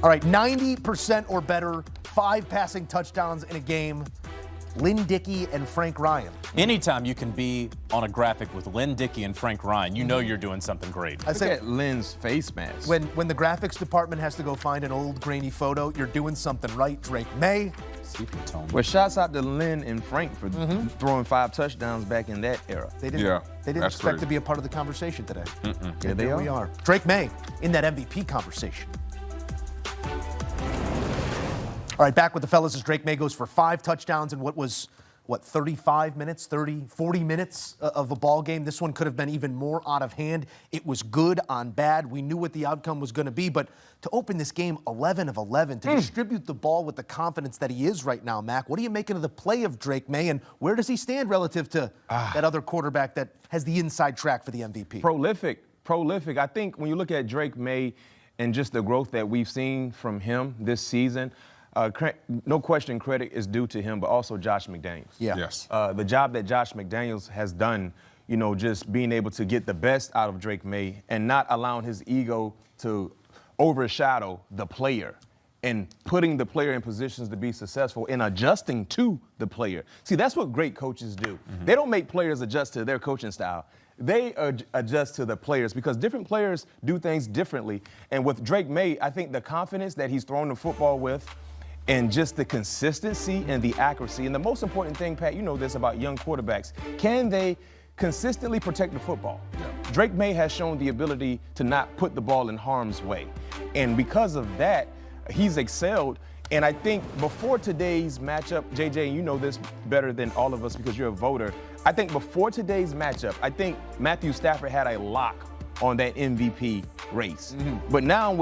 All right, 90% or better, 5 passing touchdowns in a game. Lynn Dickey and Frank Ryan. Anytime you can be on a graphic with Lynn Dickey and Frank Ryan, you know you're doing something great. Look at Lynn's face mask. When the graphics department has to go find an old grainy photo, you're doing something right. Drake Maye. Well, shouts out to Lynn and Frank for throwing 5 touchdowns back in that era. They didn't expect to be a part of the conversation today. Yeah, There we are. Drake Maye in that MVP conversation. All right, back with the fellas as Drake Maye goes for 5 touchdowns in what was, 35 minutes, 40 minutes of a ball game. This one could have been even more out of hand. It was good on bad. We knew what the outcome was going to be, but to open this game 11 of 11, to distribute the ball with the confidence that he is right now, Mac, what are you making of the play of Drake Maye, and where does he stand relative to that other quarterback that has the inside track for the MVP? Prolific. I think when you look at Drake Maye and just the growth that we've seen from him this season, no question credit is due to him, but also Josh McDaniels. Yeah. Yes. The job that Josh McDaniels has done, just being able to get the best out of Drake Maye and not allowing his ego to overshadow the player and putting the player in positions to be successful and adjusting to the player. See, that's what great coaches do. They don't make players adjust to their coaching style. They adjust to the players because different players do things differently. And with Drake Maye, I think the confidence that he's thrown the football with, and just the consistency and the accuracy. And the most important thing, Pat, you know this about young quarterbacks, can they consistently protect the football? Yeah. Drake Maye has shown the ability to not put the ball in harm's way. And because of that, he's excelled. And I think before today's matchup, JJ, you know this better than all of us because you're a voter. I think before today's matchup, I think Matthew Stafford had a lock on that MVP race. But now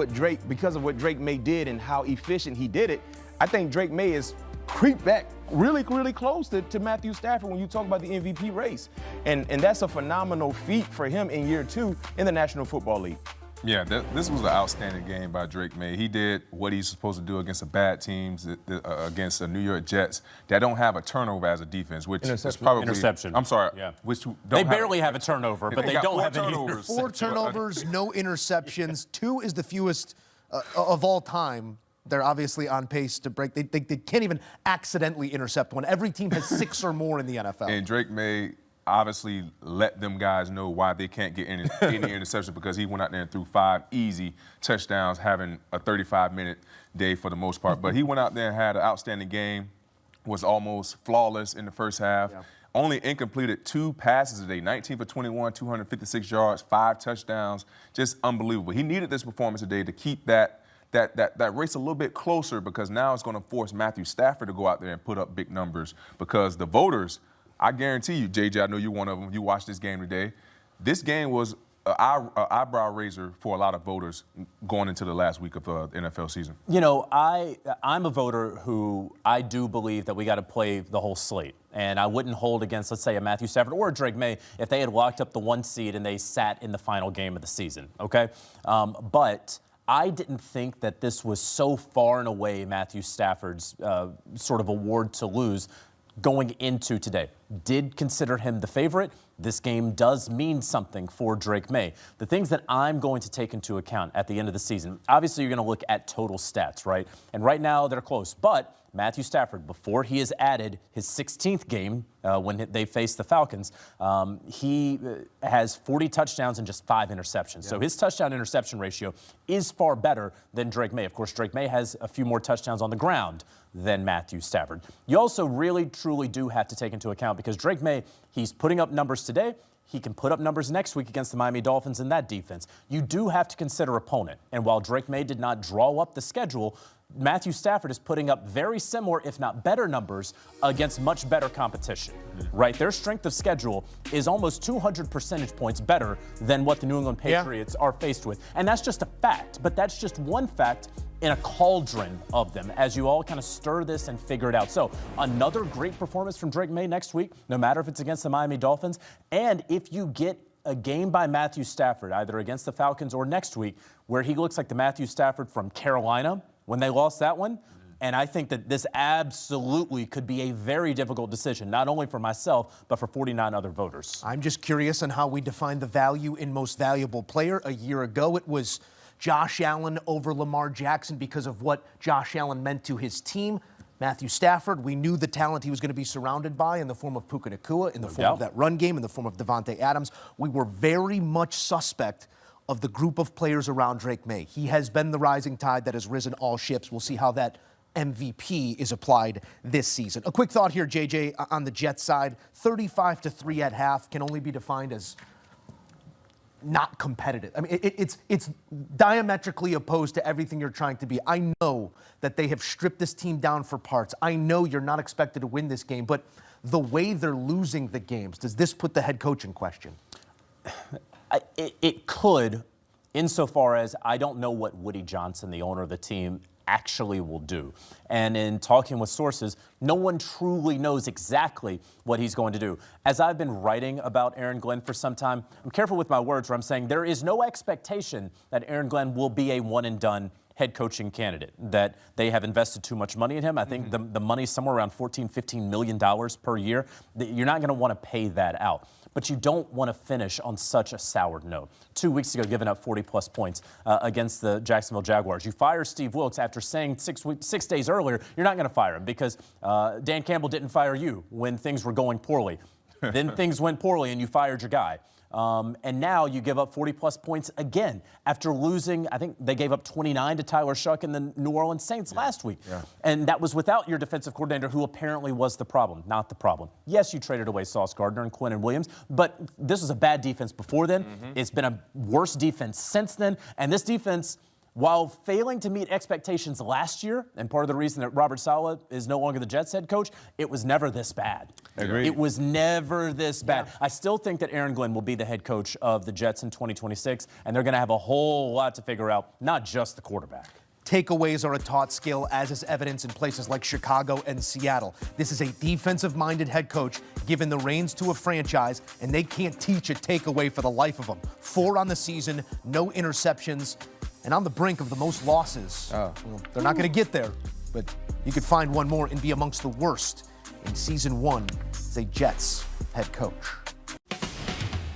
because of what Drake Maye did and how efficient he did it, I think Drake Maye is creeped back really, really close to Matthew Stafford when you talk about the MVP race. And that's a phenomenal feat for him in year 2 in the National Football League. Yeah, this was an outstanding game by Drake Maye. He did what he's supposed to do against the bad teams, against the New York Jets that don't have a turnover as a defense, which is probably interception. I'm sorry, yeah. Which they barely have a turnover, but they don't have turnovers. 4 turnovers, no interceptions. 2 is the fewest of all time. They're obviously on pace to break. They can't even accidentally intercept one. Every team has 6 or more in the NFL. And Drake Maye obviously let them guys know why they can't get any interception because he went out there and threw 5 easy touchdowns, having a 35-minute day for the most part. But he went out there and had an outstanding game, was almost flawless in the first half. Yeah. Only incompleted 2 passes today, 19 for 21, 256 yards, 5 touchdowns, just unbelievable. He needed this performance today to keep that race a little bit closer because now it's going to force Matthew Stafford to go out there and put up big numbers because the voters, I guarantee you, JJ, I know you're one of them, you watched this game today. This game was an eyebrow raiser for a lot of voters going into the last week of the NFL season. You know, I'm a voter who I do believe that we got to play the whole slate. And I wouldn't hold against, let's say, a Matthew Stafford or a Drake Maye if they had locked up the 1 seed and they sat in the final game of the season, okay? But I didn't think that this was so far and away Matthew Stafford's sort of award to lose going into today. Did consider him the favorite. This game does mean something for Drake Maye. The things that I'm going to take into account at the end of the season, obviously you're going to look at total stats, right? And right now they're close, but Matthew Stafford, before he has added his 16th game when they face the Falcons, he has 40 touchdowns and just 5 interceptions. Yeah. So his touchdown-interception ratio is far better than Drake Maye. Of course, Drake Maye has a few more touchdowns on the ground than Matthew Stafford. You also really, truly do have to take into account because Drake Maye, he's putting up numbers today. He can put up numbers next week against the Miami Dolphins in that defense. You do have to consider opponent. And while Drake Maye did not draw up the schedule, Matthew Stafford is putting up very similar, if not better numbers against much better competition, right? Their strength of schedule is almost 200 percentage points better than what the New England Patriots are faced with. And that's just a fact, but that's just one fact in a cauldron of them as you all kind of stir this and figure it out. So another great performance from Drake Maye next week, no matter if it's against the Miami Dolphins. And if you get a game by Matthew Stafford, either against the Falcons or next week, where he looks like the Matthew Stafford from Carolina when they lost that one, and I think that this absolutely could be a very difficult decision, not only for myself, but for 49 other voters. I'm just curious on how we define the value in most valuable player. A year ago, it was Josh Allen over Lamar Jackson because of what Josh Allen meant to his team. Matthew Stafford, we knew the talent he was going to be surrounded by in the form of Puka Nacua, in the form of that run game, in the form of Devontae Adams. We were very much suspect of the group of players around Drake Maye. He has been the rising tide that has risen all ships. We'll see how that MVP is applied this season. A quick thought here, JJ, on the Jets side. 35-3 at half can only be defined as not competitive. I mean, it's diametrically opposed to everything you're trying to be. I know that they have stripped this team down for parts. I know you're not expected to win this game, but the way they're losing the games, does this put the head coach in question? It could, insofar as I don't know what Woody Johnson, the owner of the team, actually will do. And in talking with sources, no one truly knows exactly what he's going to do. As I've been writing about Aaron Glenn for some time, I'm careful with my words where I'm saying there is no expectation that Aaron Glenn will be a one-and-done head coaching candidate, that they have invested too much money in him. I think the money's somewhere around $14-15 million per year. You're not going to want to pay that out. But you don't want to finish on such a sour note. 2 weeks ago, giving up 40-plus points against the Jacksonville Jaguars. You fire Steve Wilkes after saying 6 days earlier you're not going to fire him because Dan Campbell didn't fire you when things were going poorly. Then things went poorly and you fired your guy. And now you give up 40-plus points again after losing. I think they gave up 29 to Tyler Shuck and the New Orleans Saints last week. And that was without your defensive coordinator, who apparently was the problem, not the problem. Yes, you traded away Sauce Gardner and Quinnen Williams, but this was a bad defense before then. It's been a worse defense since then. And this defense, while failing to meet expectations last year, and part of the reason that Robert Saleh is no longer the Jets head coach, it was never this bad. Agreed. It was never this bad. I still think that Aaron Glenn will be the head coach of the Jets in 2026, and they're going to have a whole lot to figure out, not just the quarterback. Takeaways are a taught skill, as is evidence in places like Chicago and Seattle. This is a defensive-minded head coach given the reins to a franchise, and they can't teach a takeaway for the life of them. 4 on the season, no interceptions, and on the brink of the most losses. Well, they're not going to get there, but you could find one more and be amongst the worst in season 1 as a Jets head coach.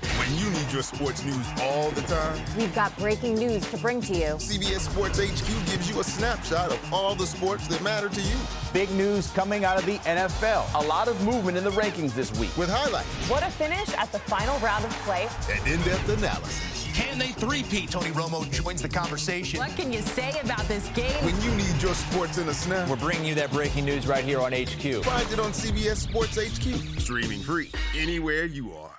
When you need your sports news all the time, we've got breaking news to bring to you. CBS Sports HQ gives you a snapshot of all the sports that matter to you. Big news coming out of the NFL. A lot of movement in the rankings this week. With highlights. What a finish at the final round of play. And in-depth analysis. Can they three-peat? Tony Romo joins the conversation. What can you say about this game? When you need your sports in a snap, We're bringing you that breaking news right here on HQ. Find it on CBS Sports HQ. Streaming free anywhere you are.